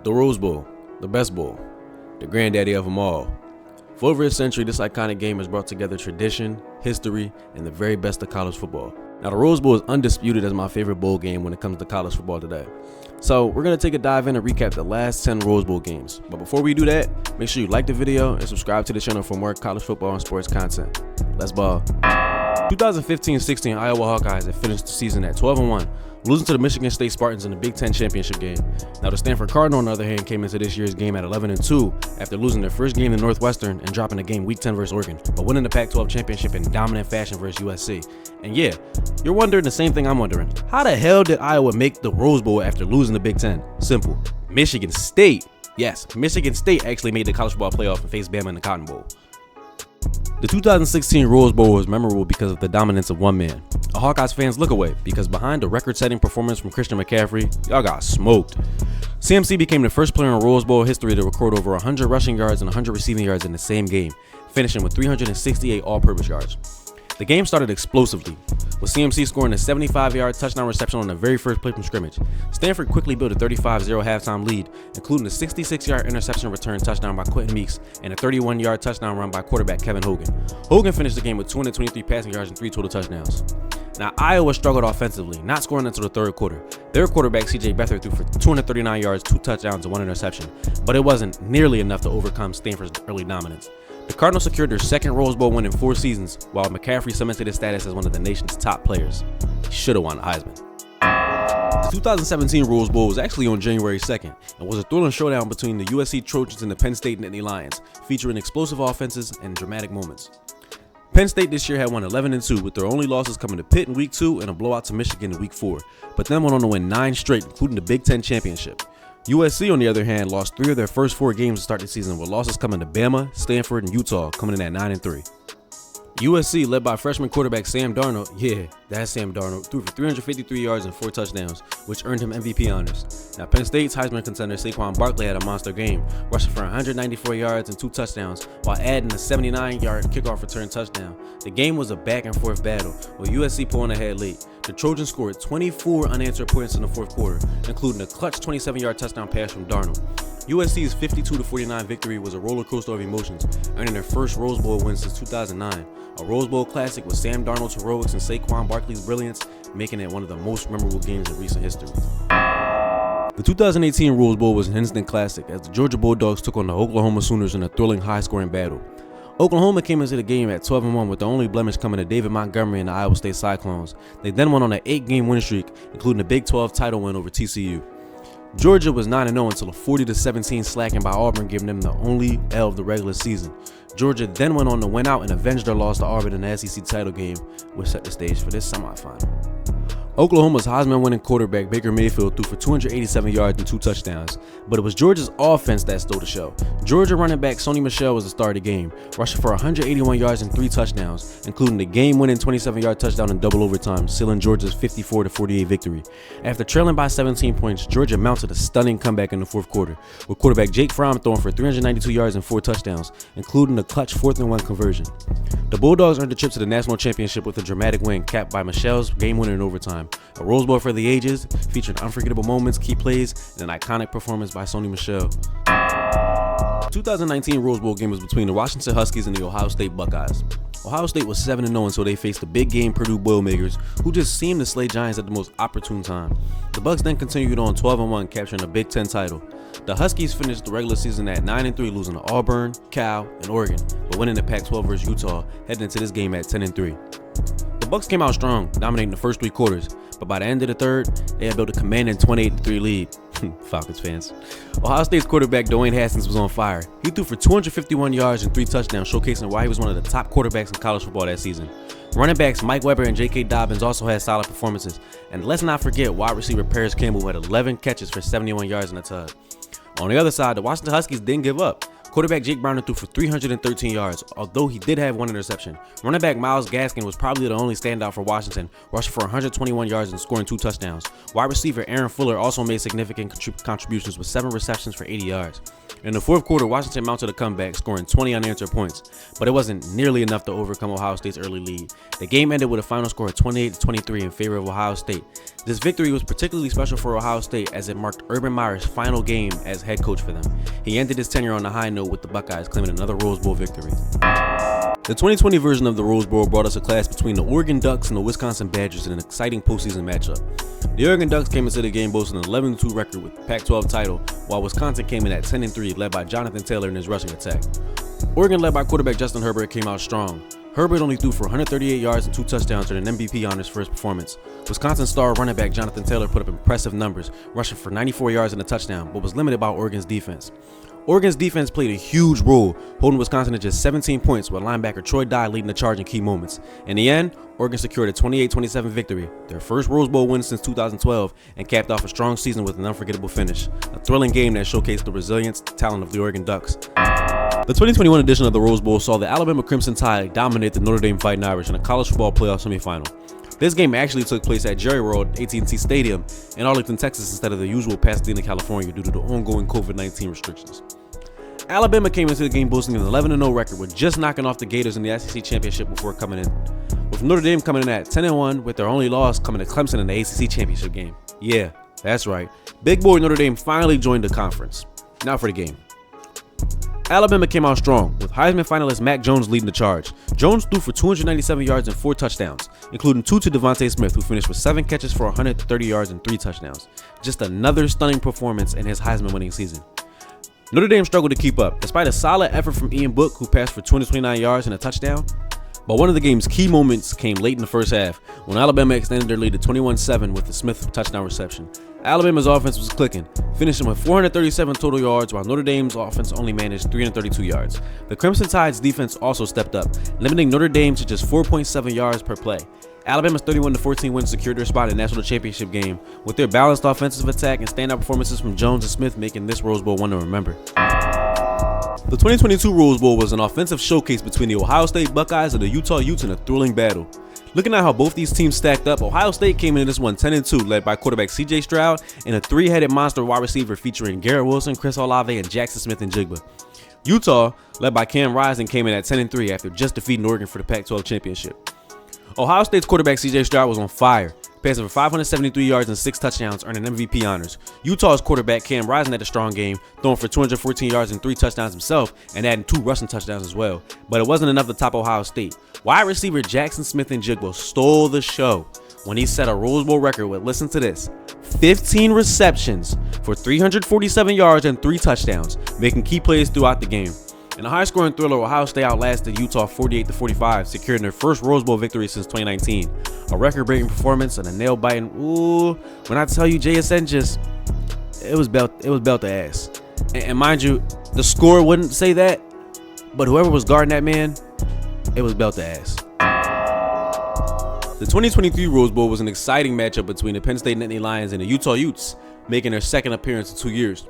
The Rose Bowl, the best bowl, the granddaddy of them all. For over a century, this iconic game has brought together tradition, history, and the very best of college football. Now, the Rose Bowl is undisputed as my favorite bowl game when it comes to college football today. So, we're going to take a dive in and recap the last 10 Rose Bowl games. But before we do that, make sure you like the video and subscribe to the channel for more college football and sports content. Let's ball. 2015-16 Iowa Hawkeyes had finished the season at 12-1, losing to the Michigan State Spartans in the Big Ten championship game. Now, the Stanford Cardinal, on the other hand, came into this year's game at 11-2 after losing their first game to Northwestern and dropping the game Week 10 versus Oregon, but winning the Pac-12 championship in dominant fashion versus USC. And yeah, you're wondering the same thing I'm wondering. How the hell did Iowa make the Rose Bowl after losing the Big Ten? Simple. Michigan State. Yes, Michigan State actually made the college football playoff and faced Bama in the Cotton Bowl. The 2016 Rose Bowl was memorable because of the dominance of one man. A Hawkeyes fans look away because behind a record-setting performance from Christian McCaffrey, y'all got smoked. CMC became the first player in Rose Bowl history to record over 100 rushing yards and 100 receiving yards in the same game, finishing with 368 all-purpose yards. The game started explosively, with CMC scoring a 75-yard touchdown reception on the very first play from scrimmage. Stanford quickly built a 35-0 halftime lead, including a 66-yard interception return touchdown by Quentin Meeks and a 31-yard touchdown run by quarterback Kevin Hogan. Hogan finished the game with 223 passing yards and 3 total touchdowns. Now, Iowa struggled offensively, not scoring until the third quarter. Their quarterback, CJ Beathard, threw for 239 yards, 2 touchdowns, and 1 interception, but it wasn't nearly enough to overcome Stanford's early dominance. The Cardinals secured their second Rose Bowl win in 4 seasons, while McCaffrey cemented his status as one of the nation's top players. He should have won the Heisman. The 2017 Rose Bowl was actually on January 2nd and was a thrilling showdown between the USC Trojans and the Penn State Nittany Lions, featuring explosive offenses and dramatic moments. Penn State this year had won 11-2, with their only losses coming to Pitt in Week 2 and a blowout to Michigan in Week 4, but then went on to win 9 straight, including the Big Ten championship. USC, on the other hand, lost 3 of their first 4 games to start the season, with losses coming to Bama, Stanford, and Utah, coming in at 9-3. USC, led by freshman quarterback Sam Darnold, yeah, that's Sam Darnold, threw for 353 yards and 4 touchdowns, which earned him MVP honors. Now, Penn State's Heisman contender Saquon Barkley had a monster game, rushing for 194 yards and 2 touchdowns, while adding a 79-yard kickoff return touchdown. The game was a back-and-forth battle, with USC pulling ahead late. The Trojans scored 24 unanswered points in the fourth quarter, including a clutch 27-yard touchdown pass from Darnold. USC's 52-49 victory was a roller coaster of emotions, earning their first Rose Bowl win since 2009. A Rose Bowl classic with Sam Darnold's heroics and Saquon Barkley's brilliance, making it one of the most memorable games in recent history. The 2018 Rose Bowl was an instant classic as the Georgia Bulldogs took on the Oklahoma Sooners in a thrilling high-scoring battle. Oklahoma came into the game at 12-1 with the only blemish coming to David Montgomery and the Iowa State Cyclones. They then went on an 8-game win streak, including a Big 12 title win over TCU. Georgia was 9-0 until a 40-17 slacking by Auburn, giving them the only L of the regular season. Georgia then went on to win out and avenge their loss to Auburn in the SEC title game, which set the stage for this semifinal. Oklahoma's Heisman-winning quarterback Baker Mayfield threw for 287 yards and 2 touchdowns, but it was Georgia's offense that stole the show. Georgia running back Sony Michel was the star of the game, rushing for 181 yards and 3 touchdowns, including the game-winning 27-yard touchdown in double overtime, sealing Georgia's 54-48 victory. After trailing by 17 points, Georgia mounted a stunning comeback in the fourth quarter, with quarterback Jake Fromm throwing for 392 yards and 4 touchdowns, including a clutch 4th-and-1 conversion. The Bulldogs earned the trip to the national championship with a dramatic win capped by Michel's game-winner in overtime. A Rose Bowl for the ages, featuring unforgettable moments, key plays, and an iconic performance by Sony Michel. The 2019 Rose Bowl game was between the Washington Huskies and the Ohio State Buckeyes. Ohio State was 7-0 until they faced the big-game Purdue Boilermakers, who just seemed to slay giants at the most opportune time. The Bucs then continued on 12-1, capturing a Big Ten title. The Huskies finished the regular season at 9-3, losing to Auburn, Cal, and Oregon, but winning the Pac-12 versus Utah, heading into this game at 10-3. The Bucs came out strong, dominating the first 3 quarters, but by the end of the third, they had built a commanding 28-3 lead. Falcons fans. Ohio State's quarterback Dwayne Haskins was on fire. He threw for 251 yards and 3 touchdowns, showcasing why he was one of the top quarterbacks in college football that season. Running backs Mike Weber and J.K. Dobbins also had solid performances, and let's not forget wide receiver Paris Campbell, who had 11 catches for 71 yards in a tug. On the other side, the Washington Huskies didn't give up. Quarterback Jake Browning threw for 313 yards, although he did have 1 interception. Running back Myles Gaskin was probably the only standout for Washington, rushing for 121 yards and scoring 2 touchdowns. Wide receiver Aaron Fuller also made significant contributions with 7 receptions for 80 yards. In the fourth quarter, Washington mounted a comeback, scoring 20 unanswered points, but it wasn't nearly enough to overcome Ohio State's early lead. The game ended with a final score of 28-23 in favor of Ohio State. This victory was particularly special for Ohio State as it marked Urban Meyer's final game as head coach for them. He ended his tenure on a high note with the Buckeyes claiming another Rose Bowl victory. The 2020 version of the Rose Bowl brought us a clash between the Oregon Ducks and the Wisconsin Badgers in an exciting postseason matchup. The Oregon Ducks came into the game boasting an 11-2 record with the Pac-12 title, while Wisconsin came in at 10-3, led by Jonathan Taylor and his rushing attack. Oregon, led by quarterback Justin Herbert, came out strong. Herbert only threw for 138 yards and 2 touchdowns during an MVP on his first performance. Wisconsin star running back Jonathan Taylor put up impressive numbers, rushing for 94 yards and a touchdown, but was limited by Oregon's defense. Oregon's defense played a huge role, holding Wisconsin to just 17 points, with linebacker Troy Dye leading the charge in key moments. In the end, Oregon secured a 28-27 victory, their first Rose Bowl win since 2012, and capped off a strong season with an unforgettable finish. A thrilling game that showcased the resilience and talent of the Oregon Ducks. The 2021 edition of the Rose Bowl saw the Alabama Crimson Tide dominate the Notre Dame Fighting Irish in a college football playoff semifinal. This game actually took place at Jerry World AT&T Stadium in Arlington, Texas, instead of the usual Pasadena, California, due to the ongoing COVID-19 restrictions. Alabama came into the game boasting an 11-0 record, with just knocking off the Gators in the SEC Championship before coming in, with Notre Dame coming in at 10-1, with their only loss coming to Clemson in the ACC Championship game. Yeah, that's right. Big boy Notre Dame finally joined the conference. Now for the game. Alabama came out strong, with Heisman finalist Mac Jones leading the charge. Jones threw for 297 yards and 4 touchdowns, including 2 to Devontae Smith, who finished with 7 catches for 130 yards and 3 touchdowns. Just another stunning performance in his Heisman winning season. Notre Dame struggled to keep up, despite a solid effort from Ian Book, who passed for 229 yards and a touchdown. But one of the game's key moments came late in the first half, when Alabama extended their lead to 21-7 with the Smith touchdown reception. Alabama's offense was clicking, finishing with 437 total yards, while Notre Dame's offense only managed 332 yards. The Crimson Tide's defense also stepped up, limiting Notre Dame to just 4.7 yards per play. Alabama's 31-14 win secured their spot in the national championship game, with their balanced offensive attack and standout performances from Jones and Smith making this Rose Bowl one to remember. The 2022 Rose Bowl was an offensive showcase between the Ohio State Buckeyes and the Utah Utes in a thrilling battle. Looking at how both these teams stacked up, Ohio State came into this one 10-2, led by quarterback CJ Stroud and a 3-headed monster wide receiver featuring Garrett Wilson, Chris Olave, and Jackson Smith-Njigba. Utah, led by Cam Rising, came in at 10-3 after just defeating Oregon for the Pac-12 championship. Ohio State's quarterback CJ Stroud was on fire, passing for 573 yards and 6 touchdowns, earning MVP honors. Utah's quarterback Cam Rising had a strong game, throwing for 214 yards and 3 touchdowns himself, and adding 2 rushing touchdowns as well. But it wasn't enough to top Ohio State. Wide receiver Jackson Smith-Njigba stole the show when he set a Rose Bowl record with, listen to this, 15 receptions for 347 yards and 3 touchdowns, making key plays throughout the game. In a high-scoring thriller, Ohio State outlasted Utah 48-45, securing their first Rose Bowl victory since 2019. A record-breaking performance and a nail-biting, when I tell you JSN it was belt the ass. And mind you, the score wouldn't say that, but whoever was guarding that man, it was belt the ass. The 2023 Rose Bowl was an exciting matchup between the Penn State Nittany Lions and the Utah Utes, making their second appearance in 2 years.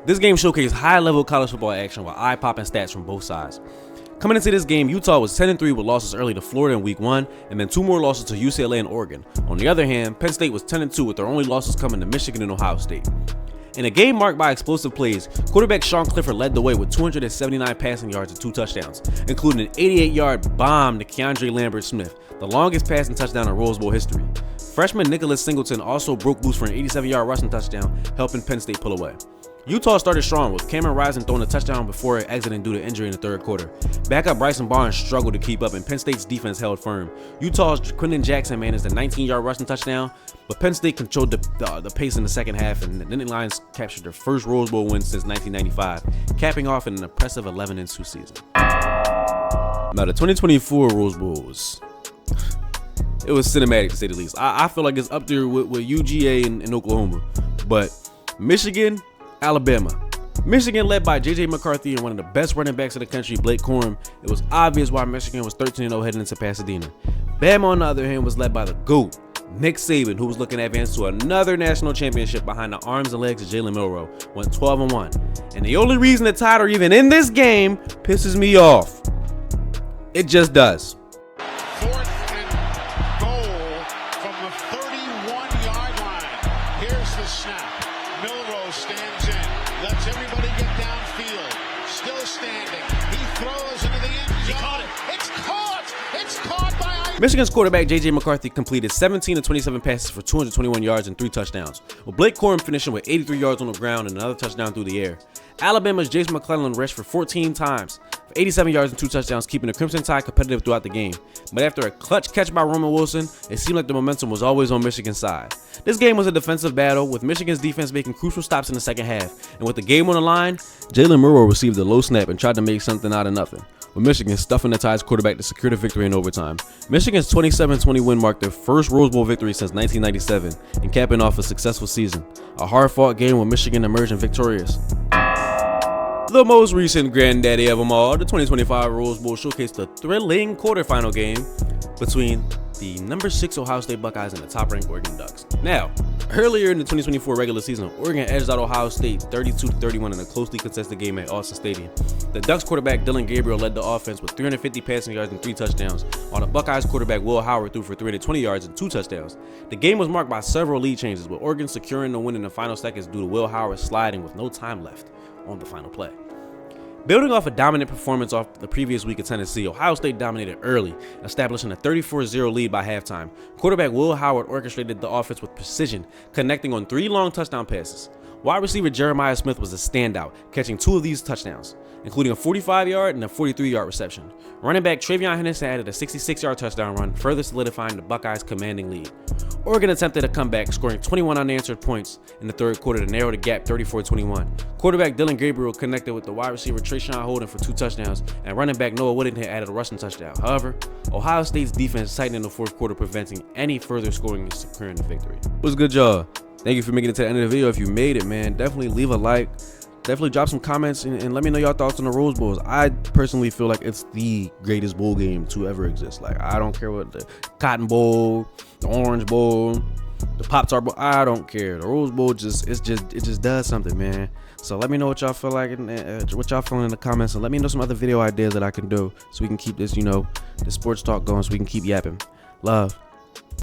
This game showcased high-level college football action with eye-popping stats from both sides. Coming into this game, Utah was 10-3 with losses early to Florida in Week 1, and then 2 more losses to UCLA and Oregon. On the other hand, Penn State was 10-2 with their only losses coming to Michigan and Ohio State. In a game marked by explosive plays, quarterback Sean Clifford led the way with 279 passing yards and 2 touchdowns, including an 88-yard bomb to Keandre Lambert-Smith, the longest passing touchdown in Rose Bowl history. Freshman Nicholas Singleton also broke loose for an 87-yard rushing touchdown, helping Penn State pull away. Utah started strong, with Cameron Rising throwing a touchdown before exiting due to injury in the third quarter. Backup Bryson Barnes struggled to keep up, and Penn State's defense held firm. Utah's Quinton Jackson managed a 19-yard rushing touchdown, but Penn State controlled the pace in the second half, and the Nittany Lions captured their first Rose Bowl win since 1995, capping off an impressive 11-2 season. Now, the 2024 Rose Bowl was cinematic, to say the least. I feel like it's up there with UGA and Oklahoma, but Michigan, Alabama. Michigan led by J.J. McCarthy and one of the best running backs in the country, Blake Corum. It was obvious why Michigan was 13-0 heading into Pasadena. Bama, on the other hand, was led by the GOAT, Nick Saban, who was looking to advance to another national championship behind the arms and legs of Jalen Milroe, went 12-1. And the only reason the Tide are even in this game pisses me off. It just does. 4th and goal from the 31-yard line. Here's the snap. Milrose stands in, lets everybody get downfield. Still standing. He throws into the end zone. He caught it. It's caught. It's caught by Michigan's quarterback J.J. McCarthy completed 17 of 27 passes for 221 yards and 3 touchdowns, with Blake Corum finishing with 83 yards on the ground and another touchdown through the air. Alabama's Jason McClellan rushed for 14 times, for 87 yards and 2 touchdowns, keeping the Crimson Tide competitive throughout the game. But after a clutch catch by Roman Wilson, it seemed like the momentum was always on Michigan's side. This game was a defensive battle, with Michigan's defense making crucial stops in the second half. And with the game on the line, Jalen Milroe received a low snap and tried to make something out of nothing, with Michigan stuffing the Tide's quarterback to secure the victory in overtime. Michigan's 27-20 win marked their first Rose Bowl victory since 1997 and capping off a successful season. A hard-fought game with Michigan emerging victorious. The most recent granddaddy of them all, the 2025 Rose Bowl showcased the thrilling quarterfinal game between the number 6 Ohio State Buckeyes and the top-ranked Oregon Ducks. Now, earlier in the 2024 regular season, Oregon edged out Ohio State 32-31 in a closely contested game at Austin Stadium. The Ducks quarterback Dylan Gabriel led the offense with 350 passing yards and 3 touchdowns, while the Buckeyes quarterback Will Howard threw for 320 yards and 2 touchdowns. The game was marked by several lead changes, with Oregon securing the win in the final seconds due to Will Howard sliding with no time left on the final play. Building off a dominant performance off the previous week at Tennessee, Ohio State dominated early, establishing a 34-0 lead by halftime. Quarterback Will Howard orchestrated the offense with precision, connecting on 3 long touchdown passes. Wide receiver Jeremiah Smith was a standout, catching 2 of these touchdowns, including a 45-yard and a 43-yard reception. Running back Travion Henderson added a 66-yard touchdown run, further solidifying the Buckeyes' commanding lead. Oregon attempted a comeback, scoring 21 unanswered points in the third quarter to narrow the gap 34-21. Quarterback Dylan Gabriel connected with the wide receiver Trayshawn Holden for 2 touchdowns, and running back Noah Whittington added a rushing touchdown. However, Ohio State's defense tightened in the fourth quarter, preventing any further scoring and securing the victory. What's good, y'all? Thank you for making it to the end of the video. If you made it, man, definitely leave a like. Definitely drop some comments and let me know your thoughts on the Rose Bowls. I personally feel like it's the greatest bowl game to ever exist. Like, I don't care what the Cotton Bowl, the Orange Bowl, the Pop-Tart Bowl, I don't care. The Rose Bowl it just does something, man. So let me know what y'all feel like and what y'all feeling in the comments, and let me know some other video ideas that I can do so we can keep this, the sports talk going, so we can keep yapping. Love.